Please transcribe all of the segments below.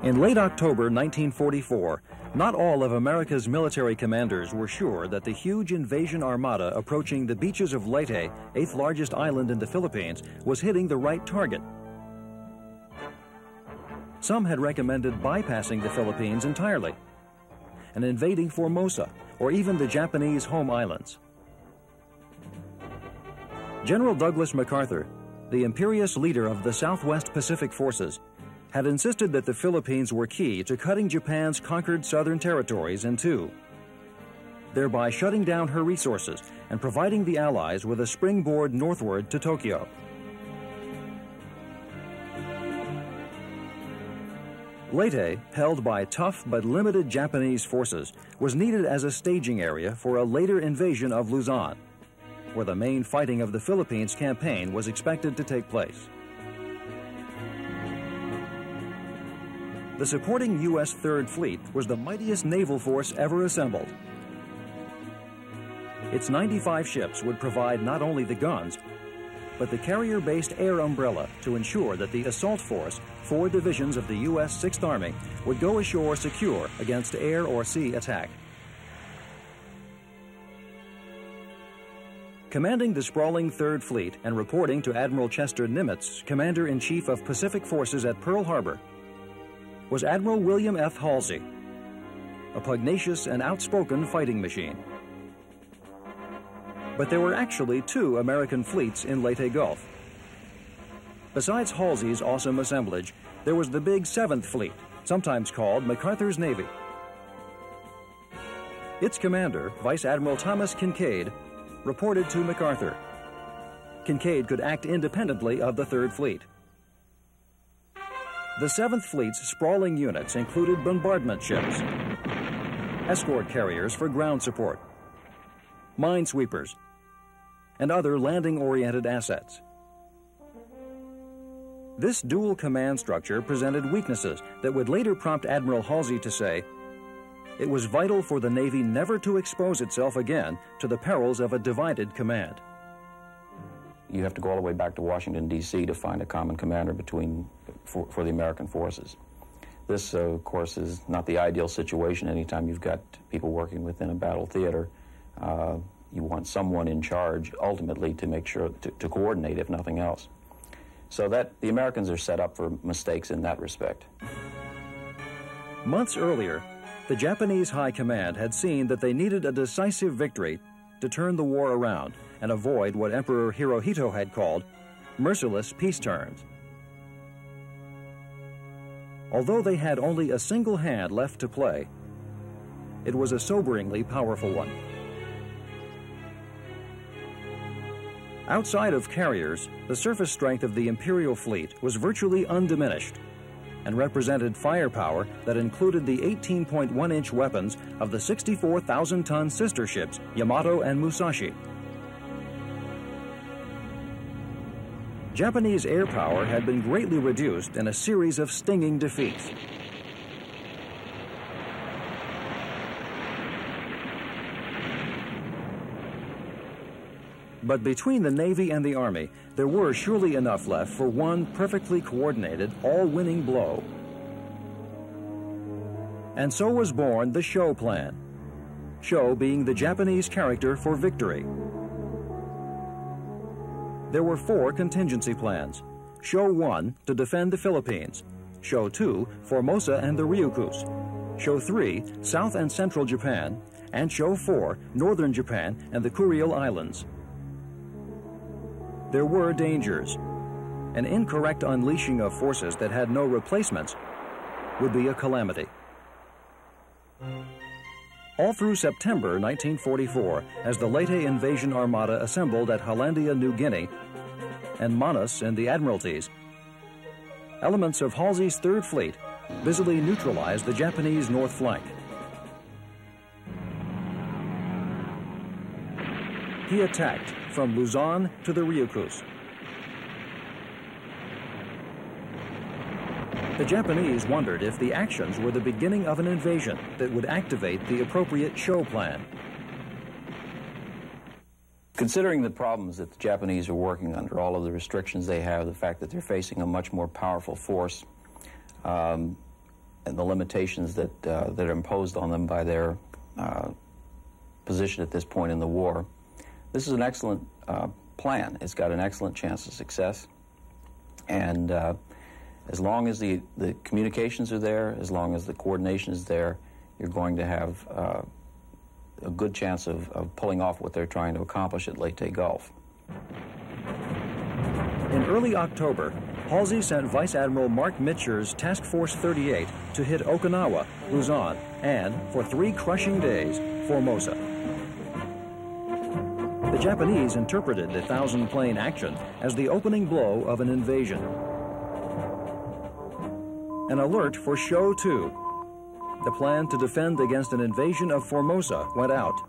In late October 1944, not all of America's military commanders were sure that the huge invasion armada approaching the beaches of Leyte, 8th largest island in the Philippines, was hitting the right target. Some had recommended bypassing the Philippines entirely and invading Formosa or even the Japanese home islands. General Douglas MacArthur, the imperious leader of the Southwest Pacific Forces, had insisted that the Philippines were key to cutting Japan's conquered southern territories in two, thereby shutting down her resources and providing the Allies with a springboard northward to Tokyo. Leyte, held by tough but limited Japanese forces, was needed as a staging area for a later invasion of Luzon, where the main fighting of the Philippines campaign was expected to take place. The supporting U.S. Third Fleet was the mightiest naval force ever assembled. Its 95 ships would provide not only the guns, but the carrier-based air umbrella to ensure that the assault force, 4 divisions of the U.S. 6th Army, would go ashore secure against air or sea attack. Commanding the sprawling Third Fleet and reporting to Admiral Chester Nimitz, Commander-in-Chief of Pacific Forces at Pearl Harbor, was Admiral William F. Halsey, a pugnacious and outspoken fighting machine. But there were actually 2 American fleets in Leyte Gulf. Besides Halsey's awesome assemblage, there was the big 7th Fleet, sometimes called MacArthur's Navy. Its commander, Vice Admiral Thomas Kinkaid, reported to MacArthur. Kinkaid could act independently of the 3rd Fleet. The 7th Fleet's sprawling units included bombardment ships, escort carriers for ground support, minesweepers, and other landing-oriented assets. This dual command structure presented weaknesses that would later prompt Admiral Halsey to say, it was vital for the Navy never to expose itself again to the perils of a divided command. You have to go all the way back to Washington, D.C. to find a common commander for the American forces. This, of course, is not the ideal situation anytime you've got people working within a battle theater. You want someone in charge, ultimately, to make sure to coordinate, if nothing else. So that the Americans are set up for mistakes in that respect. Months earlier, the Japanese High Command had seen that they needed a decisive victory to turn the war around and avoid what Emperor Hirohito had called merciless peace turns. Although they had only a single hand left to play, it was a soberingly powerful one. Outside of carriers, the surface strength of the Imperial fleet was virtually undiminished and represented firepower that included the 18.1-inch weapons of the 64,000-ton sister ships Yamato and Musashi. Japanese air power had been greatly reduced in a series of stinging defeats. But between the Navy and the Army, there were surely enough left for one perfectly coordinated, all-winning blow. And so was born the Show Plan, Show being the Japanese character for victory. There were 4 contingency plans. Show 1, to defend the Philippines. Show 2, Formosa and the Ryukyus. Show 3, South and Central Japan. And Show 4, Northern Japan and the Kuriil Islands. There were dangers. An incorrect unleashing of forces that had no replacements would be a calamity. All through September 1944, as the Leyte invasion armada assembled at Hollandia, New Guinea, and Manus in the Admiralties, elements of Halsey's Third Fleet busily neutralized the Japanese north flank. He attacked from Luzon to the Ryukyus. The Japanese wondered if the actions were the beginning of an invasion that would activate the appropriate Show Plan. Considering the problems that the Japanese are working under, all of the restrictions they have, the fact that they're facing a much more powerful force, and the limitations that are imposed on them by their position at this point in the war. This is an excellent plan. It's got an excellent chance of success. And as long as the communications are there, as long as the coordination is there, you're going to have a good chance of pulling off what they're trying to accomplish at Leyte Gulf. In early October, Halsey sent Vice Admiral Mark Mitscher's Task Force 38 to hit Okinawa, Luzon, and, for 3 crushing days, Formosa. The Japanese interpreted the 1,000-plane action as the opening blow of an invasion. An alert for Show 2, the plan to defend against an invasion of Formosa, went out.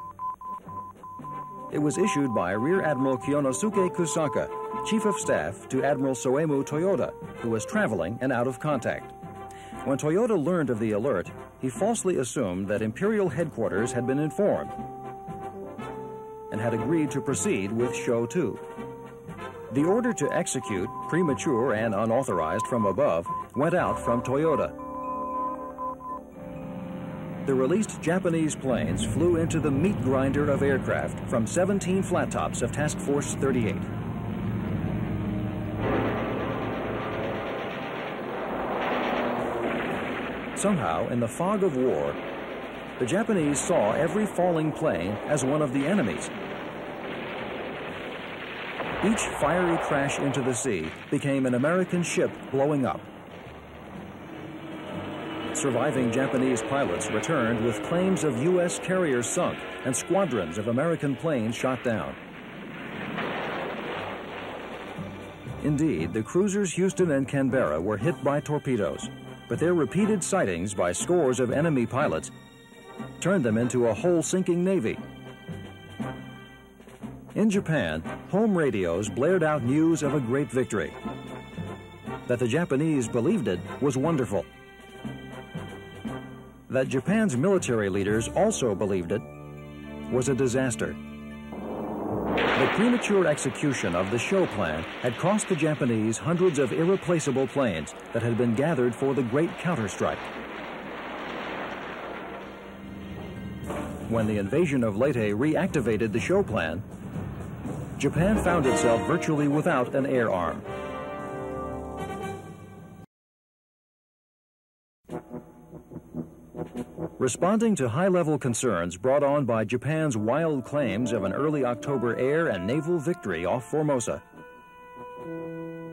It was issued by Rear Admiral Kyonosuke Kusaka, Chief of Staff to Admiral Soemu Toyoda, who was traveling and out of contact. When Toyoda learned of the alert, he falsely assumed that Imperial headquarters had been informed and had agreed to proceed with Show 2. The order to execute, premature and unauthorized from above, went out from Toyoda. The released Japanese planes flew into the meat grinder of aircraft from 17 flat tops of Task Force 38. Somehow, in the fog of war, the Japanese saw every falling plane as one of the enemies. Each fiery crash into the sea became an American ship blowing up. Surviving Japanese pilots returned with claims of U.S. carriers sunk and squadrons of American planes shot down. Indeed, the cruisers Houston and Canberra were hit by torpedoes, but their repeated sightings by scores of enemy pilots turned them into a whole-sinking navy. In Japan, home radios blared out news of a great victory. That the Japanese believed it was wonderful. That Japan's military leaders also believed it was a disaster. The premature execution of the show plan had cost the Japanese hundreds of irreplaceable planes that had been gathered for the great counterstrike. When the invasion of Leyte reactivated the show plan, Japan found itself virtually without an air arm. Responding to high-level concerns brought on by Japan's wild claims of an early October air and naval victory off Formosa,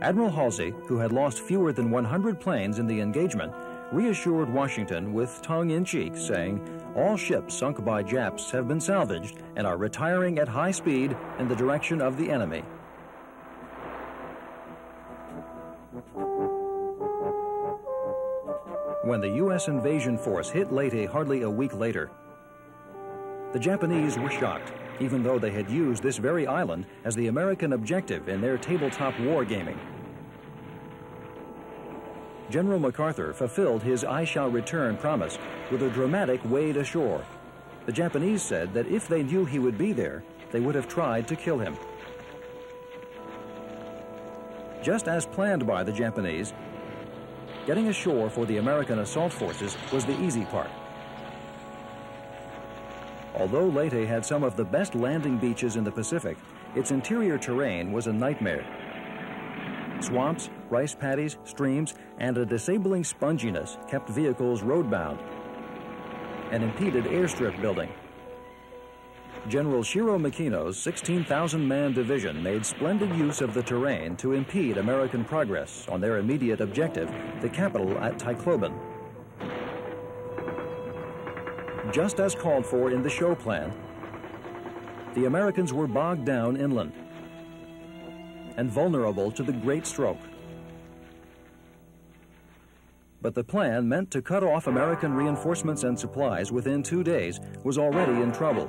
Admiral Halsey, who had lost fewer than 100 planes in the engagement, reassured Washington with tongue-in-cheek, saying, "All ships sunk by Japs have been salvaged and are retiring at high speed in the direction of the enemy." When the U.S. invasion force hit Leyte hardly a week later, the Japanese were shocked, even though they had used this very island as the American objective in their tabletop wargaming. General MacArthur fulfilled his "I shall return" promise with a dramatic wade ashore. The Japanese said that if they knew he would be there, they would have tried to kill him. Just as planned by the Japanese, getting ashore for the American assault forces was the easy part. Although Leyte had some of the best landing beaches in the Pacific, its interior terrain was a nightmare. Swamps, rice paddies, streams, and a disabling sponginess kept vehicles roadbound and impeded airstrip building. General Shiro Makino's 16,000-man division made splendid use of the terrain to impede American progress on their immediate objective, the capital at Tacloban. Just as called for in the show plan, the Americans were bogged down inland and vulnerable to the great stroke. But the plan meant to cut off American reinforcements and supplies within 2 days was already in trouble.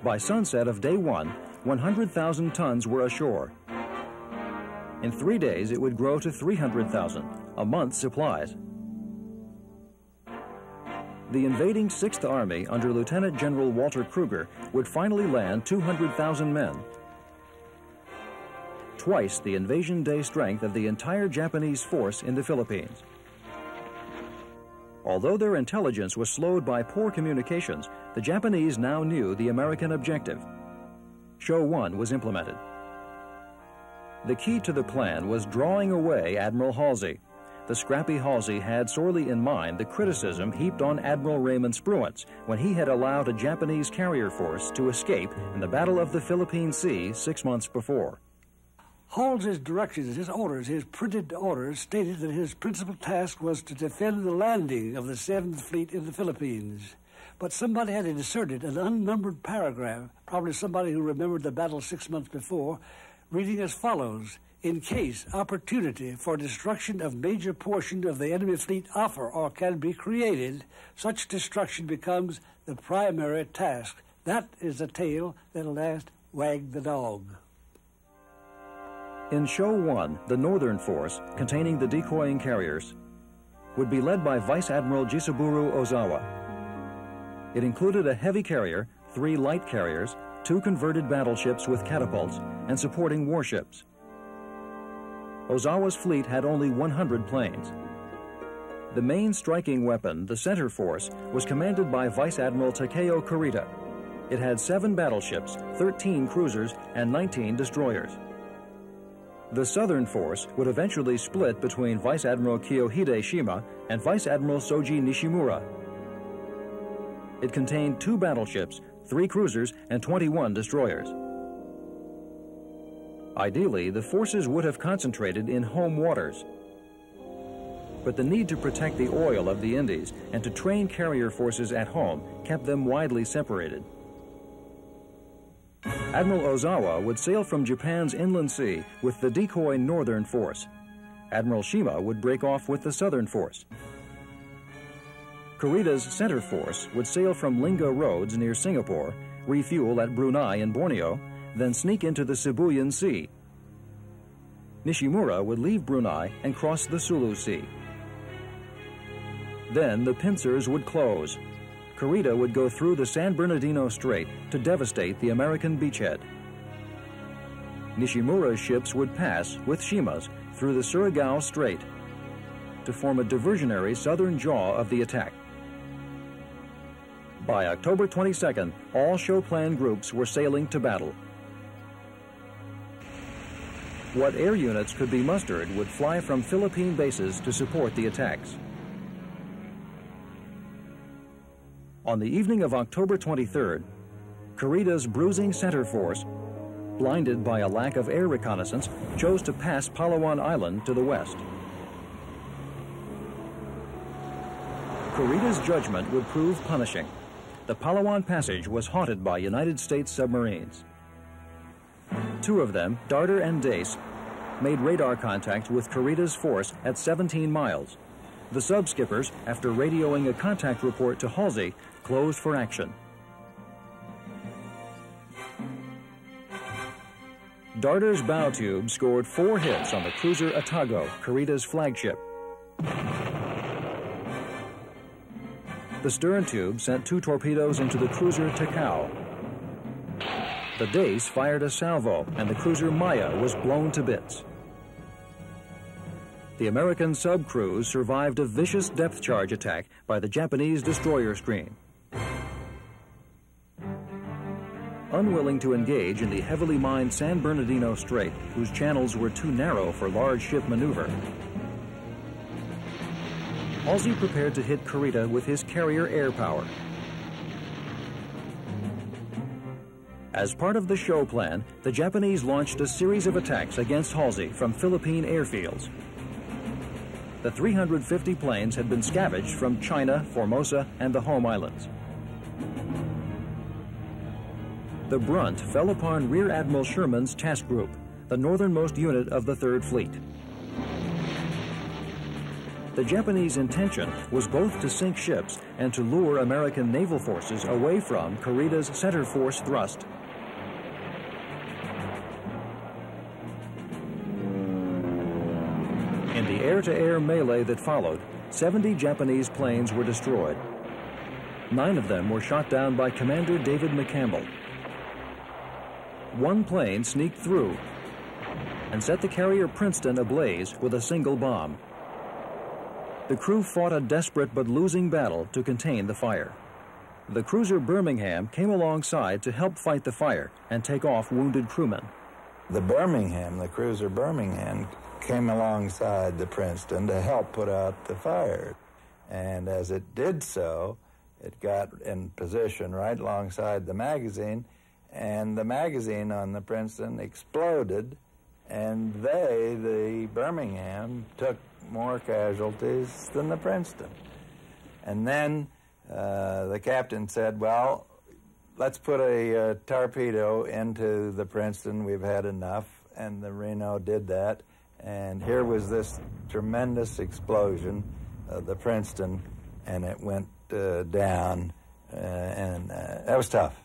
By sunset of day 1, 100,000 tons were ashore. In 3 days, it would grow to 300,000, a month's supplies. The invading 6th Army under Lieutenant General Walter Kruger would finally land 200,000 men, twice the invasion day strength of the entire Japanese force in the Philippines. Although their intelligence was slowed by poor communications, the Japanese now knew the American objective. Show 1 was implemented. The key to the plan was drawing away Admiral Halsey. The scrappy Halsey had sorely in mind the criticism heaped on Admiral Raymond Spruance when he had allowed a Japanese carrier force to escape in the Battle of the Philippine Sea 6 months before. Halsey's directions, his orders, his printed orders, stated that his principal task was to defend the landing of the 7th Fleet in the Philippines. But somebody had inserted an unnumbered paragraph, probably somebody who remembered the battle 6 months before, reading as follows: "In case opportunity for destruction of major portion of the enemy fleet offer or can be created, such destruction becomes the primary task. That is the tail that'll last wag the dog." In Show 1, the Northern Force, containing the decoying carriers, would be led by Vice Admiral Jisaburo Ozawa. It included a heavy carrier, 3 light carriers, 2 converted battleships with catapults, and supporting warships. Ozawa's fleet had only 100 planes. The main striking weapon, the center force, was commanded by Vice Admiral Takeo Kurita. It had 7 battleships, 13 cruisers, and 19 destroyers. The southern force would eventually split between Vice Admiral Kiyohide Shima and Vice Admiral Soji Nishimura. It contained 2 battleships, 3 cruisers, and 21 destroyers. Ideally, the forces would have concentrated in home waters. But the need to protect the oil of the Indies and to train carrier forces at home kept them widely separated. Admiral Ozawa would sail from Japan's inland sea with the decoy northern force. Admiral Shima would break off with the southern force. Kurita's center force would sail from Lingga Roads near Singapore, refuel at Brunei and Borneo, then sneak into the Sibuyan Sea. Nishimura would leave Brunei and cross the Sulu Sea. Then the pincers would close. Kurita would go through the San Bernardino Strait to devastate the American beachhead. Nishimura's ships would pass, with Shima's, through the Surigao Strait to form a diversionary southern jaw of the attack. By October 22nd, all show plan groups were sailing to battle. What air units could be mustered would fly from Philippine bases to support the attacks. On the evening of October 23rd, Kurita's bruising center force, blinded by a lack of air reconnaissance, chose to pass Palawan Island to the west. Kurita's judgment would prove punishing. The Palawan Passage was haunted by United States submarines. 2 of them, Darter and Dace, made radar contact with Kurita's force at 17 miles. The sub-skippers, after radioing a contact report to Halsey, closed for action. Darter's bow tube scored 4 hits on the cruiser Atago, Kurita's flagship. The stern tube sent 2 torpedoes into the cruiser Takao. The Dace fired a salvo, and the cruiser Maya was blown to bits. The American sub-crews survived a vicious depth charge attack by the Japanese destroyer screen. Unwilling to engage in the heavily mined San Bernardino Strait, whose channels were too narrow for large ship maneuver, Halsey prepared to hit Kurita with his carrier air power. As part of the show plan, the Japanese launched a series of attacks against Halsey from Philippine airfields. The 350 planes had been scavenged from China, Formosa, and the home islands. The brunt fell upon Rear Admiral Sherman's task group, the northernmost unit of the 3rd Fleet. The Japanese intention was both to sink ships and to lure American naval forces away from Kurita's center force thrust. In the air-to-air melee that followed, 70 Japanese planes were destroyed. 9 of them were shot down by Commander David McCampbell. 1 plane sneaked through and set the carrier Princeton ablaze with a single bomb. the crew fought a desperate but losing battle to contain the fire. The cruiser Birmingham came alongside to help fight the fire and take off wounded crewmen. The cruiser Birmingham, came alongside the Princeton to help put out the fire. And as it did so, it got in position right alongside the magazine, and the magazine on the Princeton exploded, and the Birmingham, took more casualties than the Princeton. And then the captain said, well, let's put a torpedo into the Princeton. We've had enough. And the Reno did that. And here was this tremendous explosion of the Princeton, and it went down, and that was tough.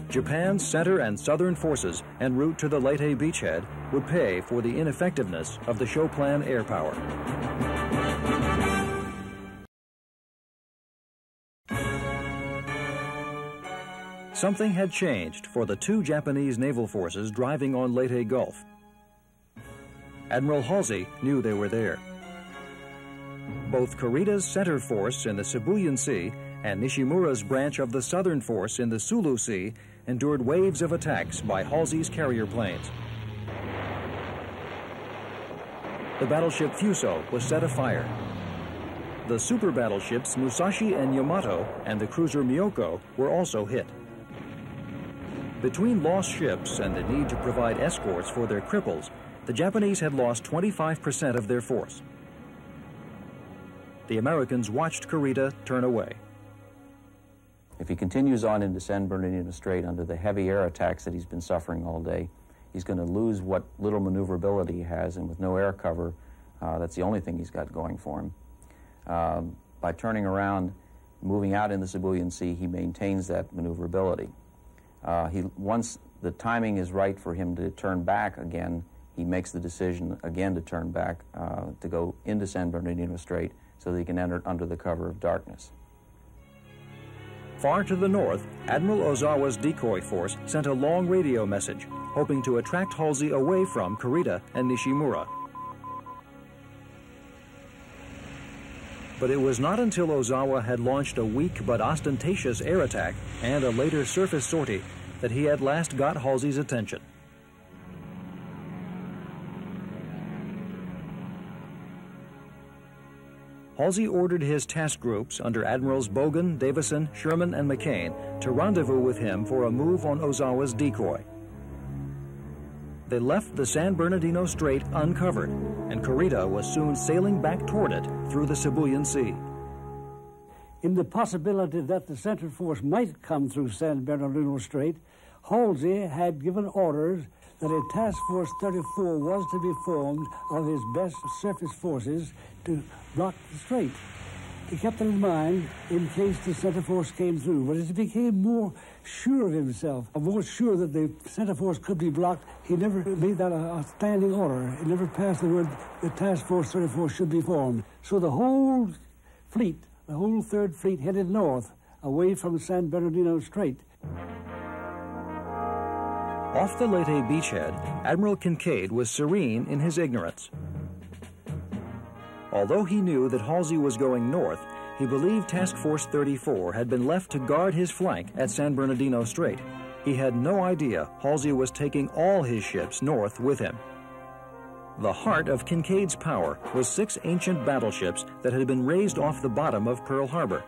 Japan's center and southern forces en route to the Leyte beachhead would pay for the ineffectiveness of the show plan air power. Something had changed for the two Japanese naval forces driving on Leyte Gulf. Admiral Halsey knew they were there. Both Kurita's center force in the Sibuyan Sea and Nishimura's branch of the southern force in the Sulu Sea endured waves of attacks by Halsey's carrier planes. The battleship Fuso was set afire. The super battleships Musashi and Yamato and the cruiser Miyoko were also hit. Between lost ships and the need to provide escorts for their cripples, the Japanese had lost 25% of their force. The Americans watched Kurita turn away. If he continues on into San Bernardino Strait under the heavy air attacks that he's been suffering all day, he's going to lose what little maneuverability he has, and with no air cover, that's the only thing he's got going for him. By turning around, moving out in the Sibuyan Sea, he maintains that maneuverability. Once the timing is right for him to turn back again, he makes the decision again to turn back, to go into San Bernardino Strait so that he can enter under the cover of darkness. Far to the north, Admiral Ozawa's decoy force sent a long radio message, hoping to attract Halsey away from Kurita and Nishimura. But it was not until Ozawa had launched a weak but ostentatious air attack and a later surface sortie that he at last got Halsey's attention. Halsey ordered his task groups under Admirals Bogan, Davison, Sherman, and McCain to rendezvous with him for a move on Ozawa's decoy. They left the San Bernardino Strait uncovered, and Kurita was soon sailing back toward it through the Sibuyan Sea. In the possibility that the Central Force might come through San Bernardino Strait, Halsey had given orders that a Task Force 34 was to be formed of his best surface forces to block the strait. He kept it in mind in case the Center Force came through, but as he became more sure of himself, more sure that the Center Force could be blocked, he never made that a standing order. He never passed the word the Task Force 34 should be formed. So the whole fleet, the whole Third Fleet headed north, away from San Bernardino Strait. Off the Leyte beachhead, Admiral Kincaid was serene in his ignorance. Although he knew that Halsey was going north, he believed Task Force 34 had been left to guard his flank at San Bernardino Strait. He had no idea Halsey was taking all his ships north with him. The heart of Kincaid's power was 6 ancient battleships that had been raised off the bottom of Pearl Harbor.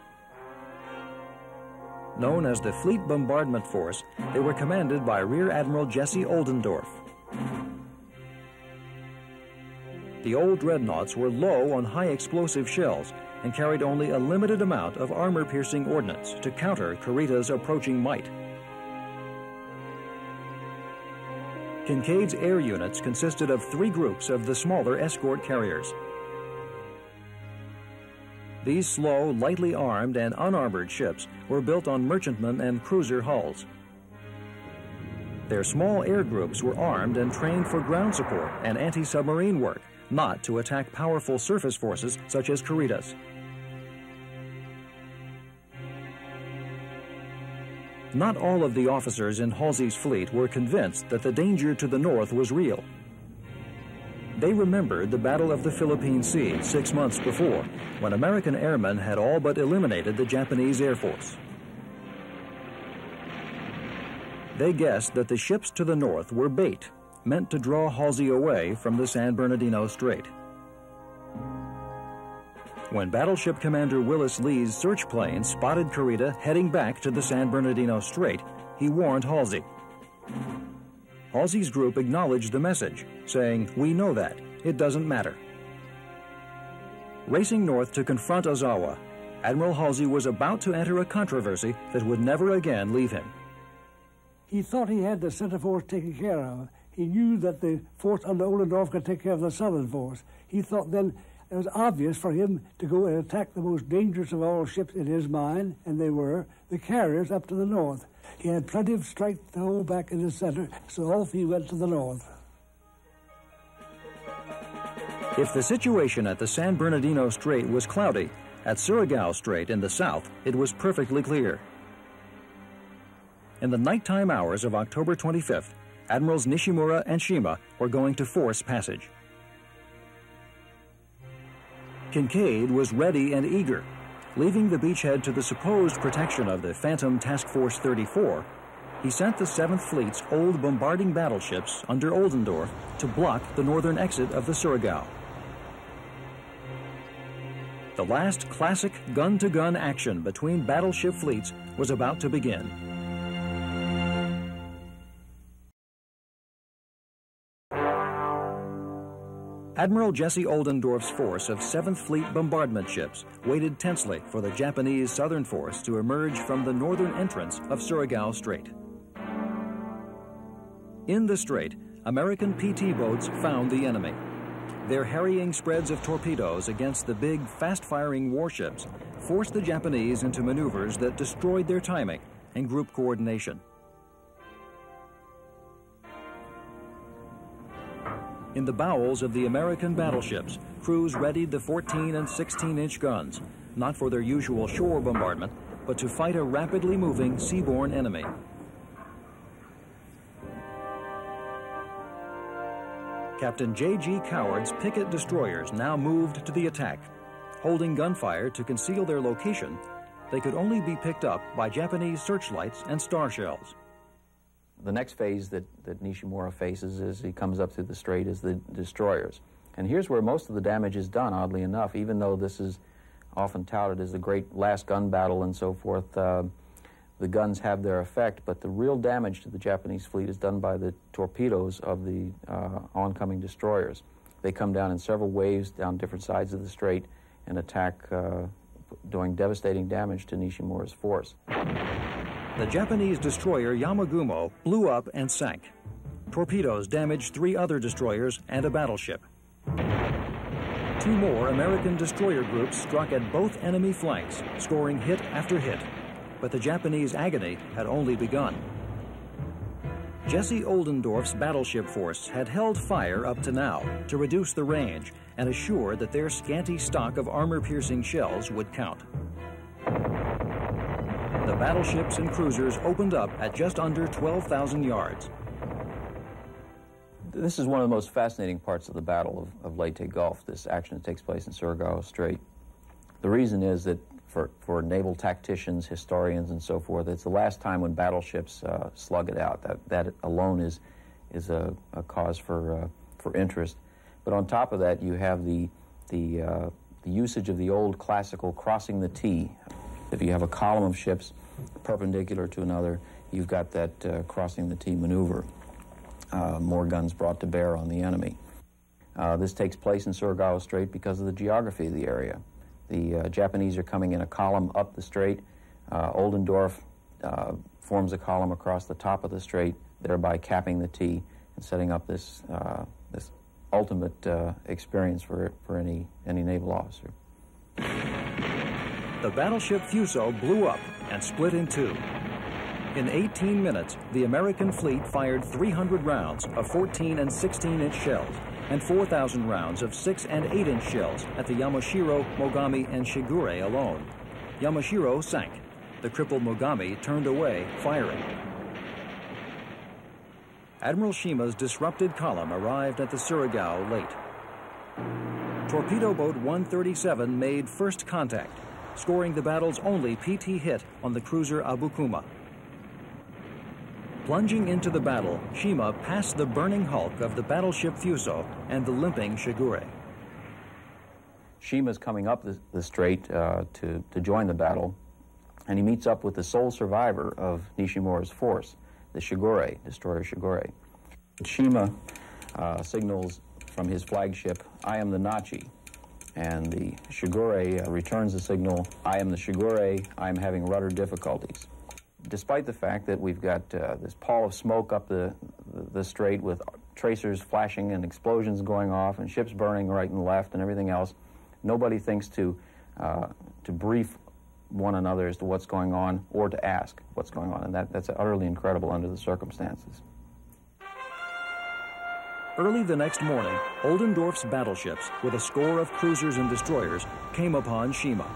Known as the Fleet Bombardment Force, they were commanded by Rear Admiral Jesse Oldendorf. The old dreadnoughts were low on high-explosive shells and carried only a limited amount of armor-piercing ordnance to counter Kurita's approaching might. Kincaid's air units consisted of 3 groups of the smaller escort carriers. These slow, lightly armed and unarmored ships were built on merchantman and cruiser hulls. Their small air groups were armed and trained for ground support and anti-submarine work, not to attack powerful surface forces such as Kurita's. Not all of the officers in Halsey's fleet were convinced that the danger to the north was real. They remembered the Battle of the Philippine Sea 6 months before, when American airmen had all but eliminated the Japanese Air Force. They guessed that the ships to the north were bait, meant to draw Halsey away from the San Bernardino Strait. When Battleship Commander Willis Lee's search plane spotted Kurita heading back to the San Bernardino Strait, he warned Halsey. Halsey's group acknowledged the message, saying, "We know that. It doesn't matter." Racing north to confront Ozawa, Admiral Halsey was about to enter a controversy that would never again leave him. He thought he had the center force taken care of. He knew that the force under Oldendorf could take care of the southern force. He thought then it was obvious for him to go and attack the most dangerous of all ships in his mind, and they were the carriers up to the north. He had plenty of strength to hold back in the center, so off he went to the north. If the situation at the San Bernardino Strait was cloudy, at SURIGAO Strait in the south, it was perfectly clear. In the nighttime hours of October 25th, Admirals Nishimura and Shima were going to force passage. Kincaid was ready and eager. Leaving the beachhead to the supposed protection of the Phantom Task Force 34, he sent the 7th Fleet's old bombarding battleships under Oldendorf to block the northern exit of the SURIGAO. The last classic gun-to-gun action between battleship fleets was about to begin. Admiral Jesse Oldendorf's force of 7th Fleet bombardment ships waited tensely for the Japanese southern force to emerge from the northern entrance of SURIGAO Strait. In the strait, American PT boats found the enemy. Their harrying spreads of torpedoes against the big, fast-firing warships forced the Japanese into maneuvers that destroyed their timing and group coordination. In the bowels of the American battleships, crews readied the 14 and 16-inch guns, not for their usual shore bombardment, but to fight a rapidly moving seaborne enemy. Captain J.G. Coward's picket destroyers now moved to the attack. Holding gunfire to conceal their location, they could only be picked up by Japanese searchlights and star shells. The next phase that Nishimura faces as he comes up through the strait is the destroyers. And here's where most of the damage is done, oddly enough, even though this is often touted as the great last gun battle and so forth. The guns have their effect, but the real damage to the Japanese fleet is done by the torpedoes of the oncoming destroyers. They come down in several waves down different sides of the strait and attack, doing devastating damage to Nishimura's force. The Japanese destroyer Yamagumo blew up and sank. Torpedoes damaged 3 other destroyers and a battleship. 2 more American destroyer groups struck at both enemy flanks, scoring hit after hit. But the Japanese agony had only begun. Jesse Oldendorf's battleship force had held fire up to now to reduce the range and assure that their scanty stock of armor-piercing shells would count. The battleships and cruisers opened up at just under 12,000 yards. This is one of the most fascinating parts of the Battle of Leyte Gulf, this action that takes place in SURIGAO Strait. The reason is that for naval tacticians, historians, and so forth, it's the last time when battleships slug it out. That alone is a cause for interest. But on top of that, you have the usage of the old classical crossing the T. If you have a column of ships perpendicular to another, you've got that crossing the T maneuver. More guns brought to bear on the enemy. This takes place in SURIGAO Strait because of the geography of the area. The Japanese are coming in a column up the strait. Oldendorf forms a column across the top of the strait, thereby capping the T and setting up this ultimate experience for any naval officer. The battleship Fuso blew up and split in 2. In 18 minutes, the American fleet fired 300 rounds of 14 and 16-inch shells and 4,000 rounds of 6 and 8-inch shells at the Yamashiro, Mogami, and Shigure alone. Yamashiro sank. The crippled Mogami turned away, firing. Admiral Shima's disrupted column arrived at the SURIGAO late. Torpedo boat 137 made first contact, scoring the battle's only PT hit on the cruiser Abukuma. Plunging into the battle, Shima passed the burning hulk of the battleship Fuso and the limping Shigure. Shima's coming up the strait to join the battle, and he meets up with the sole survivor of Nishimura's force, the Shigure, destroyer Shigure. Shima signals from his flagship, "I am the Nachi," and the Shigure returns the signal, "I am the Shigure, I am having rudder difficulties." Despite the fact that we've got this pall of smoke up the strait with tracers flashing and explosions going off and ships burning right and left and everything else, nobody thinks to brief one another as to what's going on or to ask what's going on, and that's utterly incredible under the circumstances. Early the next morning, Oldendorf's battleships, with a score of cruisers and destroyers, came upon Shima.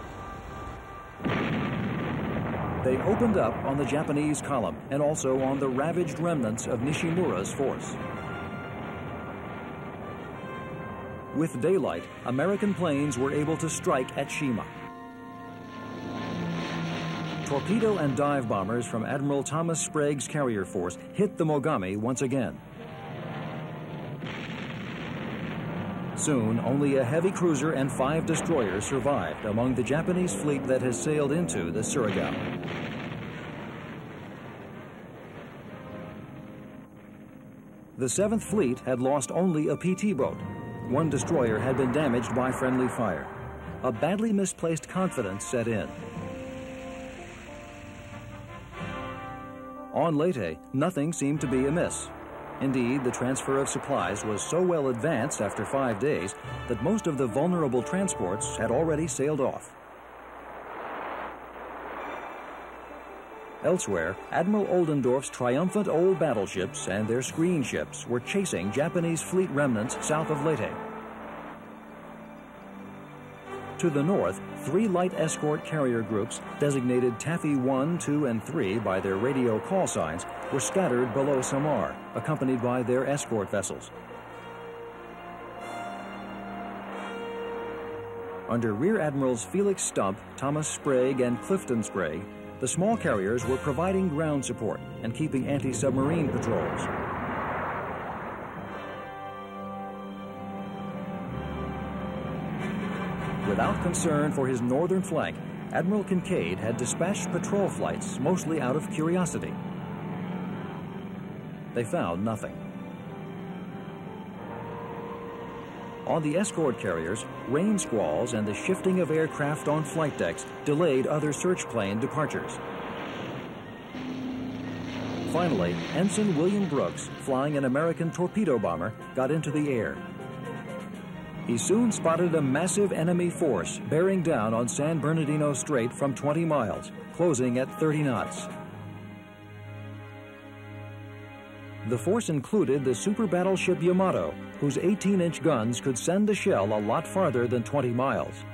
They opened up on the Japanese column and also on the ravaged remnants of Nishimura's force. With daylight, American planes were able to strike at Shima. Torpedo and dive bombers from Admiral Thomas Sprague's carrier force hit the Mogami once again. Soon, only a heavy cruiser and 5 destroyers survived among the Japanese fleet that has sailed into the SURIGAO. The 7th Fleet had lost only a PT boat. 1 destroyer had been damaged by friendly fire. A badly misplaced confidence set in. On Leyte, nothing seemed to be amiss. Indeed, the transfer of supplies was so well advanced after 5 days that most of the vulnerable transports had already sailed off. Elsewhere, Admiral Oldendorf's triumphant old battleships and their screen ships were chasing Japanese fleet remnants south of Leyte. To the north, 3 light escort carrier groups, designated Taffy 1, 2, and 3 by their radio call signs, were scattered below Samar, accompanied by their escort vessels. Under Rear Admirals Felix Stump, Thomas Sprague, and Clifton Sprague, the small carriers were providing ground support and keeping anti-submarine patrols. Without concern for his northern flank, Admiral Kincaid had dispatched patrol flights mostly out of curiosity. They found nothing. On the escort carriers, rain squalls and the shifting of aircraft on flight decks delayed other search plane departures. Finally, Ensign William Brooks, flying an American torpedo bomber, got into the air. He soon spotted a massive enemy force bearing down on San Bernardino Strait from 20 miles, closing at 30 knots. The force included the super battleship Yamato, whose 18-inch guns could send a shell a lot farther than 20 miles.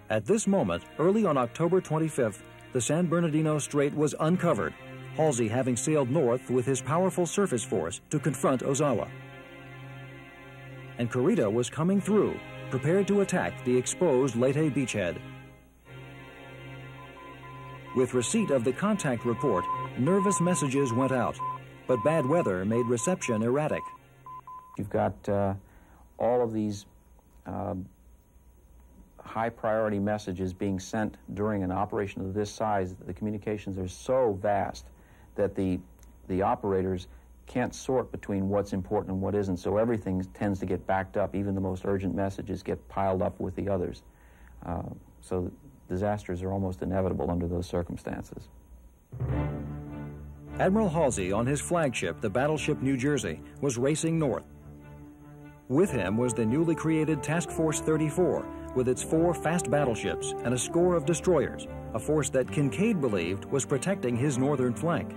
At this moment, early on October 25th, the San Bernardino Strait was uncovered, Halsey having sailed north with his powerful surface force to confront Ozawa. And Kurita was coming through, prepared to attack the exposed Leyte beachhead. With receipt of the contact report, nervous messages went out, but bad weather made reception erratic. You've got all of these high-priority messages being sent during an operation of this size. The communications are so vast that the operators can't sort between what's important and what isn't, so everything tends to get backed up. Even the most urgent messages get piled up with the others. So disasters are almost inevitable under those circumstances. Admiral Halsey, on his flagship, the battleship New Jersey, was racing north. With him was the newly created Task Force 34, with its 4 fast battleships and a score of destroyers, a force that Kincaid believed was protecting his northern flank.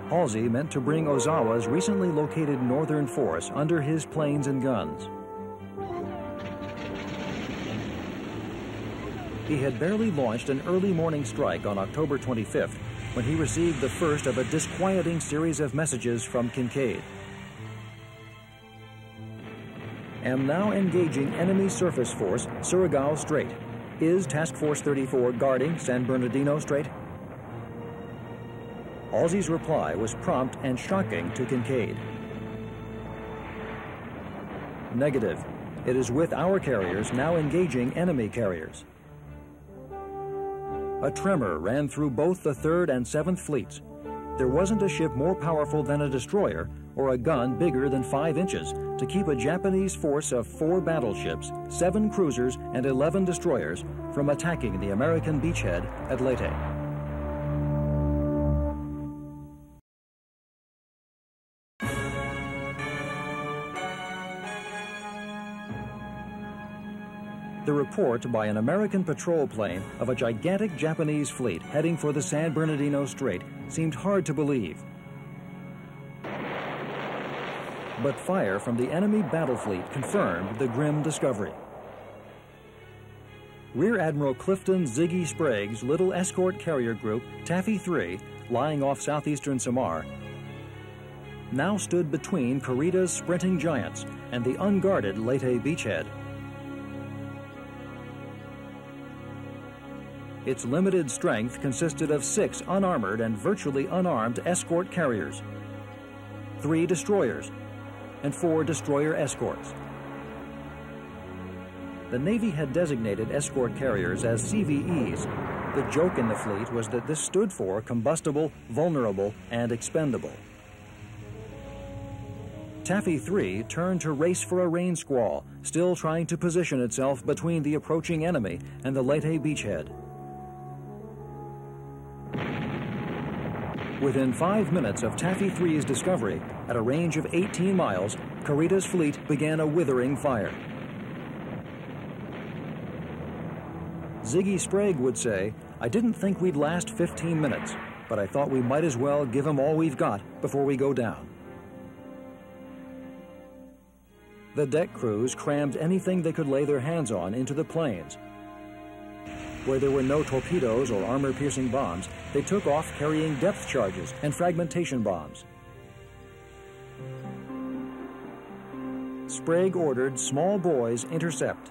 Halsey meant to bring Ozawa's recently located northern force under his planes and guns. He had barely launched an early morning strike on October 25th when he received the first of a disquieting series of messages from Kinkaid. Am now engaging enemy surface force, SURIGAO Strait. Is Task Force 34 guarding San Bernardino Strait? Halsey's reply was prompt and shocking to Kinkaid. Negative. It is with our carriers now engaging enemy carriers. A tremor ran through both the 3rd and 7th Fleets. There wasn't a ship more powerful than a destroyer or a gun bigger than 5 inches to keep a Japanese force of 4 battleships, 7 cruisers, and 11 destroyers from attacking the American beachhead at Leyte. The report by an American patrol plane of a gigantic Japanese fleet heading for the San Bernardino Strait seemed hard to believe. But fire from the enemy battle fleet confirmed the grim discovery. Rear Admiral Clifton Ziggy Sprague's little escort carrier group, Taffy 3, lying off southeastern Samar, now stood between Corrida's sprinting giants and the unguarded Leyte beachhead. Its limited strength consisted of 6 unarmored and virtually unarmed escort carriers, 3 destroyers, and 4 destroyer escorts. The Navy had designated escort carriers as CVEs. The joke in the fleet was that this stood for combustible, vulnerable, and expendable. Taffy 3 turned to race for a rain squall, still trying to position itself between the approaching enemy and the Leyte beachhead. Within 5 minutes of Taffy 3's discovery, at a range of 18 miles, Corrida's fleet began a withering fire. Ziggy Sprague would say, "I didn't think we'd last 15 minutes, but I thought we might as well give 'em all we've got before we go down." The deck crews crammed anything they could lay their hands on into the planes. Where there were no torpedoes or armor-piercing bombs, they took off carrying depth charges and fragmentation bombs. Sprague ordered small boys intercept.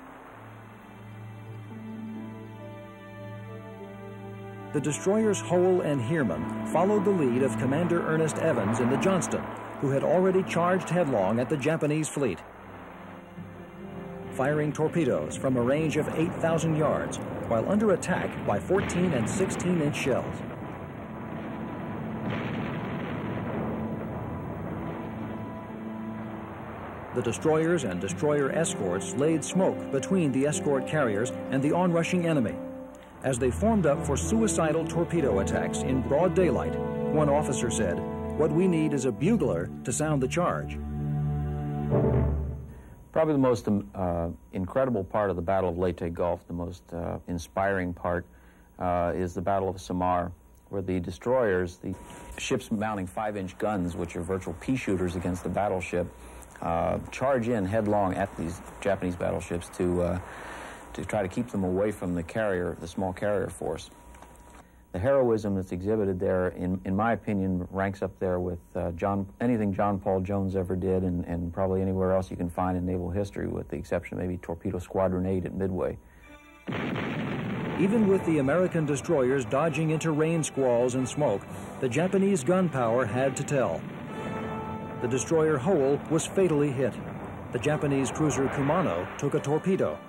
The destroyers Howell and Heerman followed the lead of Commander Ernest Evans in the Johnston, who had already charged headlong at the Japanese fleet, firing torpedoes from a range of 8,000 yards, while under attack by 14 and 16-inch shells. The destroyers and destroyer escorts laid smoke between the escort carriers and the onrushing enemy. As they formed up for suicidal torpedo attacks in broad daylight, one officer said, "What we need is a bugler to sound the charge." Probably the most incredible part of the Battle of Leyte Gulf, the most inspiring part, is the Battle of Samar, where the destroyers, the ships mounting 5-inch guns, which are virtual pea shooters against the battleship, charge in headlong at these Japanese battleships to try to keep them away from the carrier, the small carrier force. The heroism that's exhibited there, in my opinion, ranks up there with anything John Paul Jones ever did, and probably anywhere else you can find in naval history, with the exception of maybe Torpedo Squadron 8 at Midway. Even with the American destroyers dodging into rain squalls and smoke, the Japanese gun power had to tell. The destroyer Howell was fatally hit. The Japanese cruiser Kumano took a torpedo.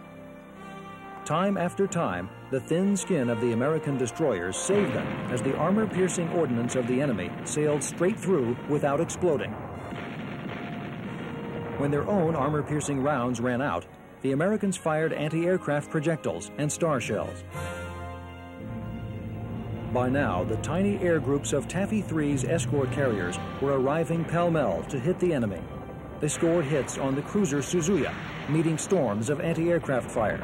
Time after time, the thin skin of the American destroyers saved them as the armor-piercing ordnance of the enemy sailed straight through without exploding. When their own armor-piercing rounds ran out, the Americans fired anti-aircraft projectiles and star shells. By now, the tiny air groups of Taffy 3's escort carriers were arriving pell-mell to hit the enemy. They scored hits on the cruiser Suzuya, meeting storms of anti-aircraft fire.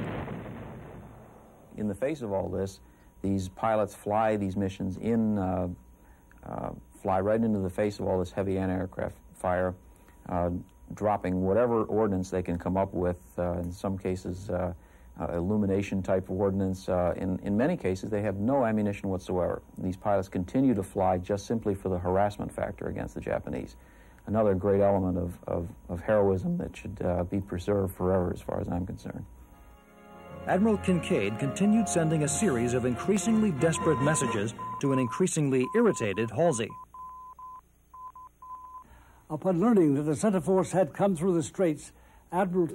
In the face of all this, these pilots fly these missions fly right into the face of all this heavy anti-aircraft fire, dropping whatever ordnance they can come up with, in some cases illumination type of ordnance. In many cases, they have no ammunition whatsoever. These pilots continue to fly just simply for the harassment factor against the Japanese. Another great element of heroism that should be preserved forever as far as I'm concerned. Admiral Kinkaid continued sending a series of increasingly desperate messages to an increasingly irritated Halsey. Upon learning that the center force had come through the straits, Admiral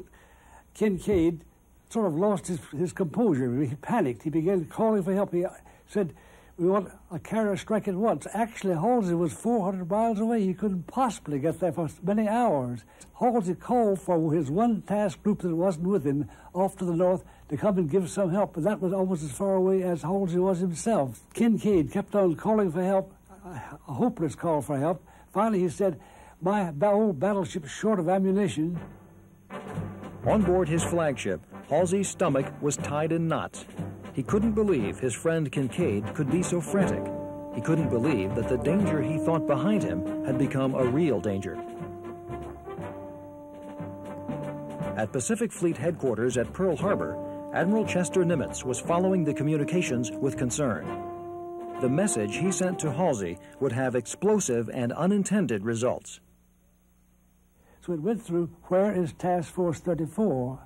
Kinkaid sort of lost his composure. He panicked. He began calling for help. He said, "We want a carrier strike at once." Actually, Halsey was 400 miles away. He couldn't possibly get there for many hours. Halsey called for his one task group that wasn't with him off to the north to come and give some help, but that was almost as far away as Halsey was himself. Kinkaid kept on calling for help, a hopeless call for help. Finally, he said, "My old battleship's short of ammunition." On board his flagship, Halsey's stomach was tied in knots. He couldn't believe his friend Kinkaid could be so frantic. He couldn't believe that the danger he thought behind him had become a real danger. At Pacific Fleet headquarters at Pearl Harbor, Admiral Chester Nimitz was following the communications with concern. The message he sent to Halsey would have explosive and unintended results. So it went through, "Where is Task Force 34?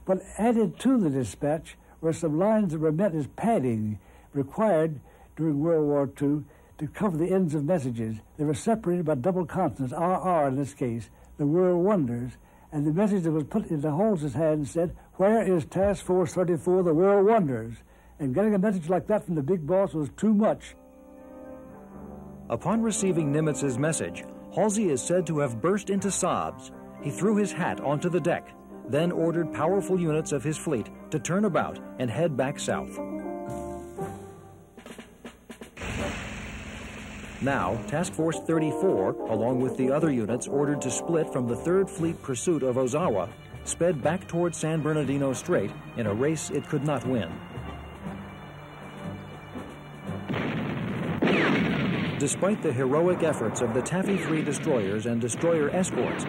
But added to the dispatch were some lines that were meant as padding, required during World War II to cover the ends of messages. They were separated by double consonants, RR in this case, the world wonders, and the message that was put into Halsey's hand said, "Where is Task Force 34, the world wonders?" And getting a message like that from the big boss was too much. Upon receiving Nimitz's message, Halsey is said to have burst into sobs. He threw his hat onto the deck, then ordered powerful units of his fleet to turn about and head back south. Now, Task Force 34, along with the other units ordered to split from the 3rd Fleet pursuit of Ozawa, sped back toward San Bernardino Strait in a race it could not win. Despite the heroic efforts of the Taffy III destroyers and destroyer escorts,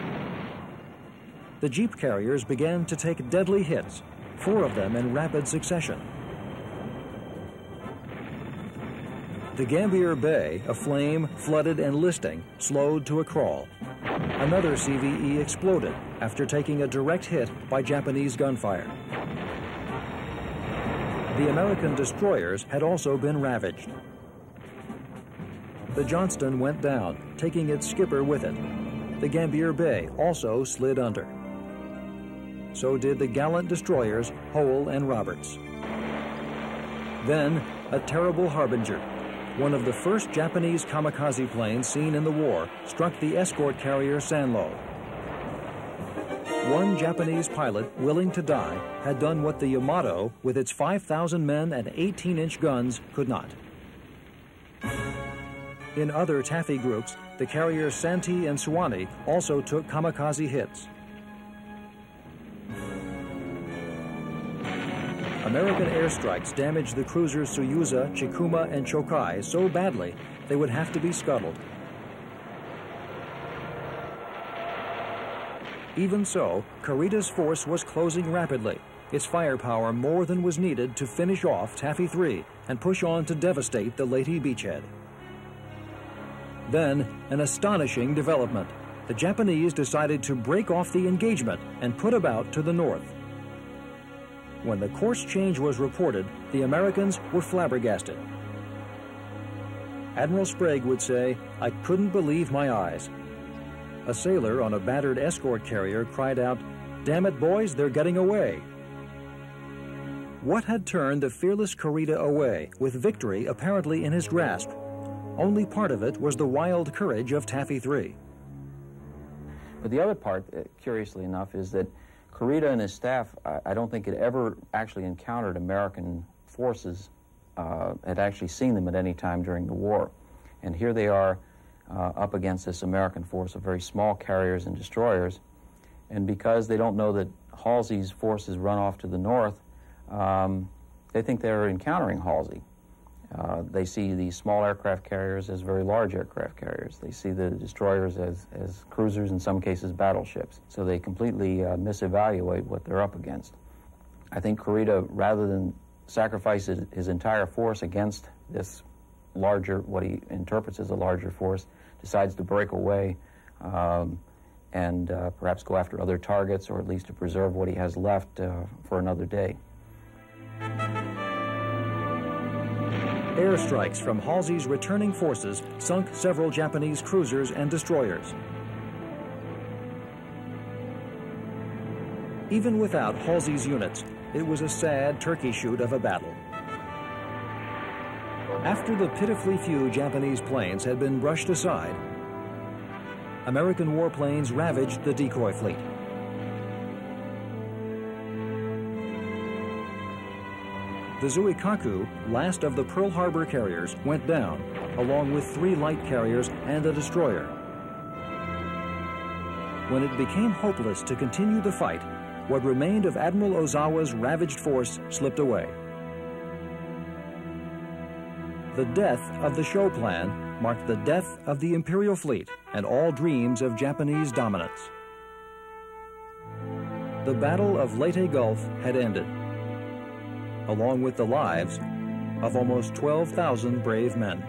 the jeep carriers began to take deadly hits, 4 of them in rapid succession. The Gambier Bay, aflame, flooded, and listing, slowed to a crawl. Another CVE exploded after taking a direct hit by Japanese gunfire. The American destroyers had also been ravaged. The Johnston went down, taking its skipper with it. The Gambier Bay also slid under. So did the gallant destroyers Howell and Roberts. Then, a terrible harbinger. One of the first Japanese kamikaze planes seen in the war struck the escort carrier Sanlo. One Japanese pilot, willing to die, had done what the Yamato, with its 5,000 men and 18-inch guns, could not. In other Taffy groups, the carriers Santee and Suwannee also took kamikaze hits. American airstrikes damaged the cruisers Soyuza, Chikuma, and Chokai so badly they would have to be scuttled. Even so, Kurita's force was closing rapidly, its firepower more than was needed to finish off Taffy III and push on to devastate the Leyte beachhead. Then, an astonishing development. The Japanese decided to break off the engagement and put about to the north. When the course change was reported, the Americans were flabbergasted. Admiral Sprague would say, "I couldn't believe my eyes." A sailor on a battered escort carrier cried out, "Damn it, boys, they're getting away." What had turned the fearless Kurita away, with victory apparently in his grasp? Only part of it was the wild courage of Taffy III. But the other part, curiously enough, is that Kurita and his staff, I don't think had ever actually encountered American forces, had actually seen them at any time during the war. And here they are up against this American force of very small carriers and destroyers. And because they don't know that Halsey's forces run off to the north, they think they're encountering Halsey. They see the small aircraft carriers as very large aircraft carriers. They see the destroyers as cruisers, in some cases battleships. So they completely misevaluate what they're up against. I think Kurita, rather than sacrifice his entire force against this larger, what he interprets as a larger force, decides to break away and perhaps go after other targets, or at least to preserve what he has left for another day. Airstrikes from Halsey's returning forces sunk several Japanese cruisers and destroyers. Even without Halsey's units, it was a sad turkey shoot of a battle. After the pitifully few Japanese planes had been brushed aside, American warplanes ravaged the decoy fleet. The Zuikaku, last of the Pearl Harbor carriers, went down, along with 3 light carriers and a destroyer. When it became hopeless to continue the fight, what remained of Admiral Ozawa's ravaged force slipped away. The death of the show plan marked the death of the Imperial fleet and all dreams of Japanese dominance. The Battle of Leyte Gulf had ended, along with the lives of almost 12,000 brave men.